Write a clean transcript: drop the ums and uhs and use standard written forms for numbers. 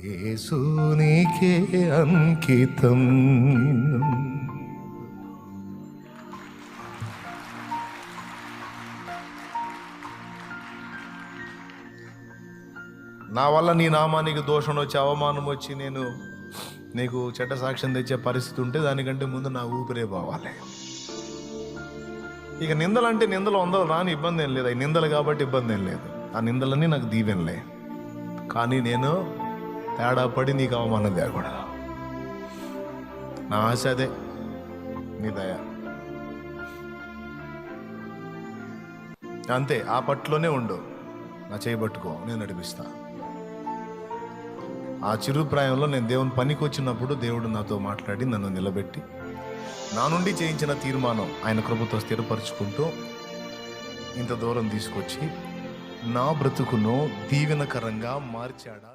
యేసు నీకే అంకితం. నా వల్ల నీ నామానికి దోషం వచ్చి అవమానం వచ్చి నేను నీకు చెడ్డ సాక్ష్యం తెచ్చే పరిస్థితి ఉంటే దానికంటే ముందు నా ఊపిరే పోవాలి. ఇక నిందలు అంటే నిందలు వందలు రాని ఇబ్బంది ఏం లేదు, అవి నిందలు కాబట్టి ఇబ్బంది ఏం లేదు. ఆ నిందలన్నీ నాకు దీవెనలే. కానీ నేను తేడా పడి నీకు అవమానం తేకూడదు. నా ఆశ అదే, నీ దయ అంతే. ఆ పట్టులోనే ఉండు, నా చేయబట్టుకో, నేను నడిపిస్తా. ఆ చిరుప్రాయంలో నేను దేవుని పనికి వచ్చినప్పుడు దేవుడు నాతో మాట్లాడి నన్ను నిలబెట్టి నా నుండి చేయించిన తీర్మానం ఆయన కృపతో స్థిరపరుచుకుంటూ ఇంత దూరం తీసుకొచ్చి నా బ్రతుకును దీవెనకరంగా మార్చాడా.